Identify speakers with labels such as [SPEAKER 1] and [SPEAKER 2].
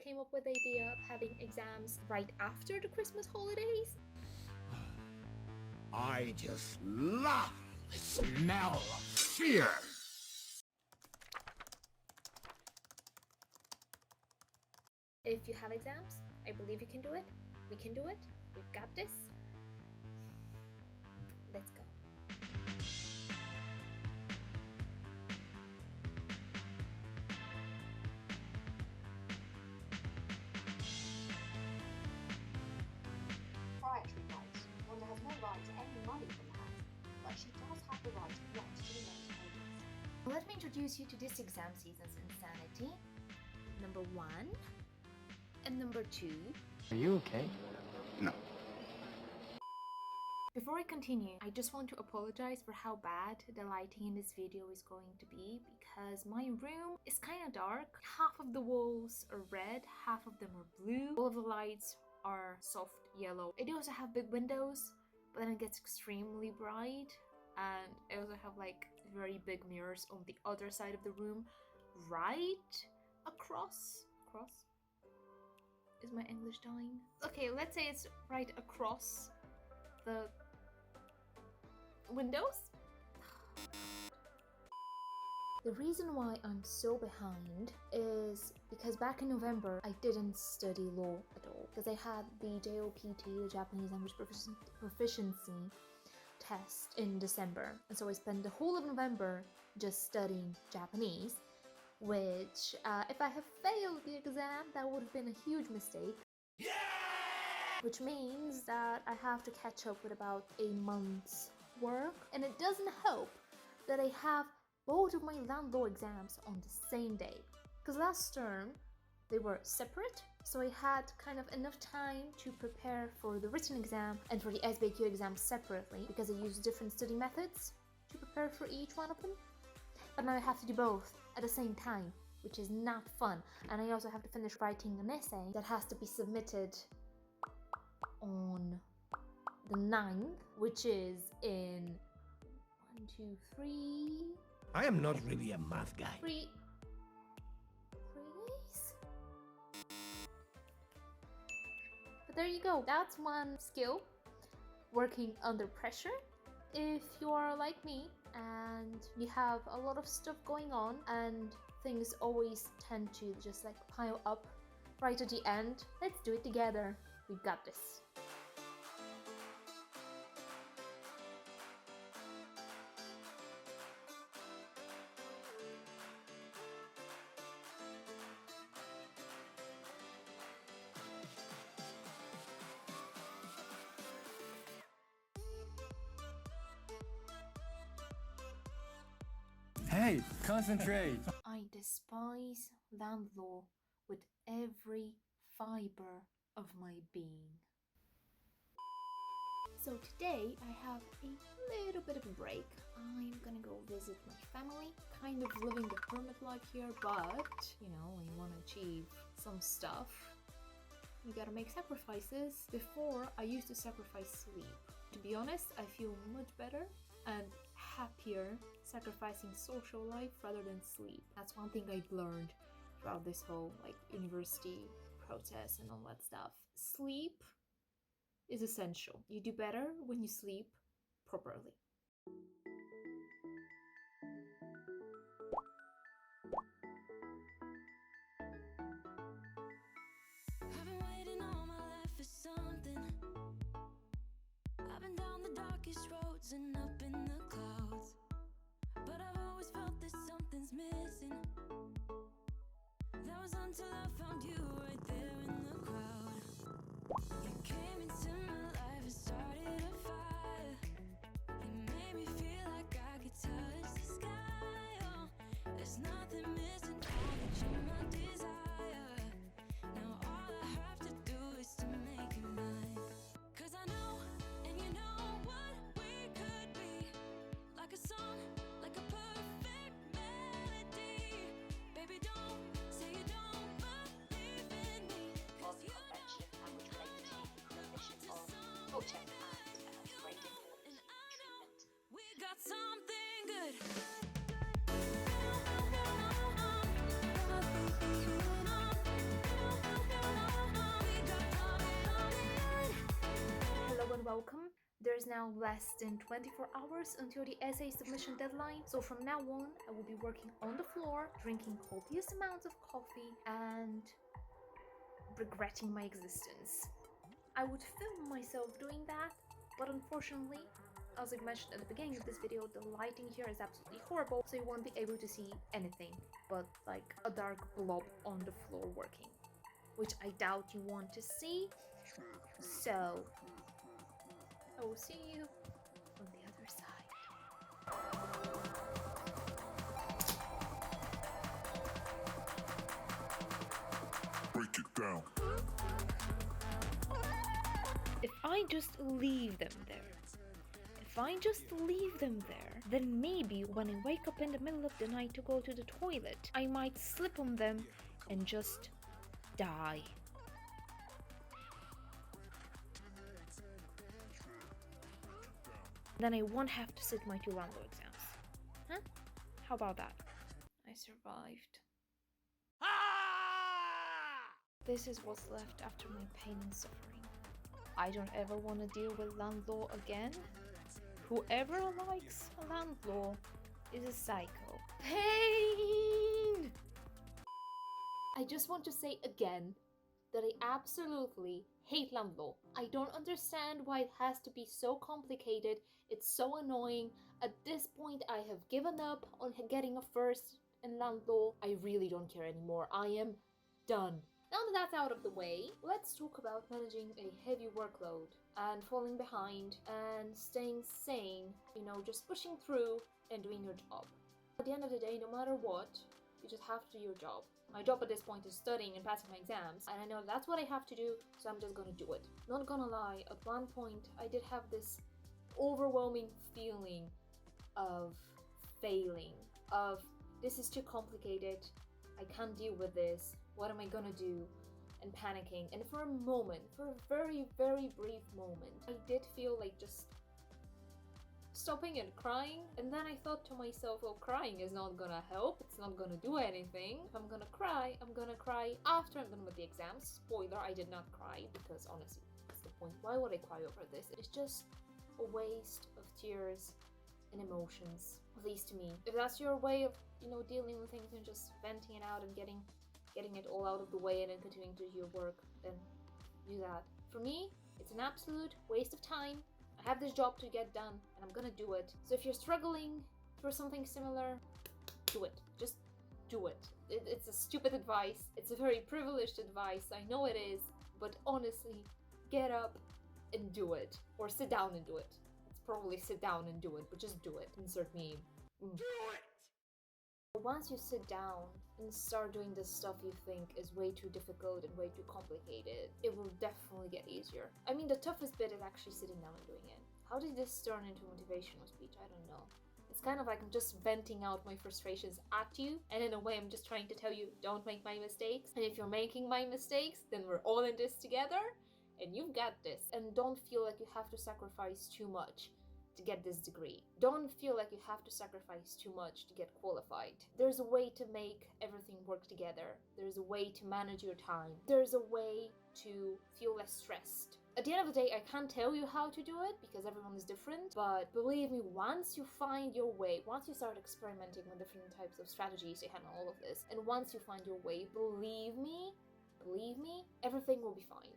[SPEAKER 1] came up with the idea of having exams right after the Christmas holidays.
[SPEAKER 2] I just love the smell of fear.
[SPEAKER 1] If you have exams, I believe you can do it. We can do it. We've got this. Let's go.
[SPEAKER 3] Proprietary rights. Wanda has no right to any money from the house, but she does have the right to rent to the next pages.
[SPEAKER 1] Let me introduce you to this exam season's insanity. Number 1 and number 2.
[SPEAKER 4] Are you okay?
[SPEAKER 2] No.
[SPEAKER 1] Before I continue, I just want to apologize for how bad the lighting in this video is going to be because my room is kind of dark. Half of the walls are red, half of them are blue. All of the lights are soft yellow. I do also have big windows, but then it gets extremely bright, and I also have like very big mirrors on the other side of the room, right across. Is my English dying? Okay, let's say it's right across the windows. The reason why I'm so behind is because back in November I didn't study law at all because I had the JOPT, the Japanese Language Proficiency test in December, and so I spent the whole of November just studying Japanese, which if I have failed the exam, that would have been a huge mistake. Which means that I have to catch up with about a month's work, and it doesn't help that I have both of my land law exams on the same day, because last term they were separate, so I had kind of enough time to prepare for the written exam and for the SBQ exam separately, because I used different study methods to prepare for each one of them. But now I have to do both at the same time, which is not fun, and I also have to finish writing an essay that has to be submitted on the 9th, which is in 1, 2, 3...
[SPEAKER 2] I am not really a math guy.
[SPEAKER 1] 3 days? But there you go, that's one skill, working under pressure. If you are like me and you have a lot of stuff going on and things always tend to just like pile up right at the end, let's do it together. We've got this.
[SPEAKER 4] Hey, concentrate!
[SPEAKER 1] I despise land law with every fiber of my being. So today I have a little bit of a break. I'm gonna go visit my family, kind of living the hermit life here, but you know, when you want to achieve some stuff, you gotta make sacrifices. Before, I used to sacrifice sleep. To be honest, I feel much better and happier sacrificing social life rather than sleep. That's one thing I've learned throughout this whole like university process and all that stuff. Sleep is essential. You do better when you sleep properly.
[SPEAKER 5] I've been waiting all my life for something. I've been down the darkest roads and up in the clouds, but I've always felt that something's missing. That was until I found you right there in the crowd. You came into my life and started a fire. You made me feel like I could touch the sky. Oh, there's nothing missing, all that you're my desire. Now all I have to do is to make you mine. 'Cause I know, and you know what we could be. Like a song, like a perfect melody. Baby, don't say you don't believe in me. 'Cause you know
[SPEAKER 3] Convention and which related to the prohibition of torture and great influence treatment.
[SPEAKER 5] we got something good.
[SPEAKER 1] There's now less than 24 hours until the essay submission deadline, so from now on, I will be working on the floor, drinking copious amounts of coffee, and regretting my existence. I would film myself doing that, but unfortunately, as I mentioned at the beginning of this video, the lighting here is absolutely horrible, so you won't be able to see anything but like a dark blob on the floor working, which I doubt you want to see. So I will see you on the other side.
[SPEAKER 2] Break it down.
[SPEAKER 1] If I just leave them there, then maybe when I wake up in the middle of the night to go to the toilet, I might slip on them and just die. Then I won't have to sit my 2 landlord exams. Huh? How about that? I survived. This is what's left after my pain and suffering. I don't ever want to deal with landlord again. Whoever likes a landlord is a psycho. Pain! I just want to say again that I absolutely hate landlord. I don't understand why it has to be so complicated. It's so annoying. At this point, I have given up on getting a first in landlord. I really don't care anymore. I am done. Now that that's out of the way, let's talk about managing a heavy workload and falling behind and staying sane, just pushing through and doing your job. At the end of the day, no matter what, you just have to do your job. My job at this point is studying and passing my exams, and I know that's what I have to do, so I'm just gonna do it. Not gonna lie, at one point I did have this overwhelming feeling of failing, of this is too complicated, I can't deal with this, what am I gonna do? And panicking. And for a moment, for a very, very brief moment, I did feel like just stopping and crying. And then I thought to myself, well, crying is not gonna help. It's not gonna do anything. If I'm gonna cry, I'm gonna cry after I'm done with the exams. Spoiler, I did not cry because honestly, that's the point. Why would I cry over this? It's just a waste of tears and emotions, at least to me. If that's your way of, dealing with things and just venting it out and getting it all out of the way and then continuing to do your work, then do that. For me, it's an absolute waste of time. I have this job to get done and I'm gonna do it. So if you're struggling for something similar, do it. Just do it. It's a stupid advice. It's a very privileged advice. I know it is, but honestly, get up and do it. Or sit down and do it. It's probably sit down and do it, but just do it. Insert meme. Do it! Once you sit down and start doing the stuff you think is way too difficult and way too complicated, it will definitely get easier. I mean, the toughest bit is actually sitting down and doing it. How did this turn into a motivational speech? I don't know. It's kind of like I'm just venting out my frustrations at you, and in a way I'm just trying to tell you, don't make my mistakes. And if you're making my mistakes, then we're all in this together, and you've got this. And don't feel like you have to sacrifice too much to get this degree. Don't feel like you have to sacrifice too much to get qualified. There's a way to make everything work together. There's a way to manage your time. There's a way to feel less stressed. At the end of the day, I can't tell you how to do it because everyone is different, but believe me, once you find your way, once you start experimenting with different types of strategies to handle all of this, and once you find your way, believe me, everything will be fine.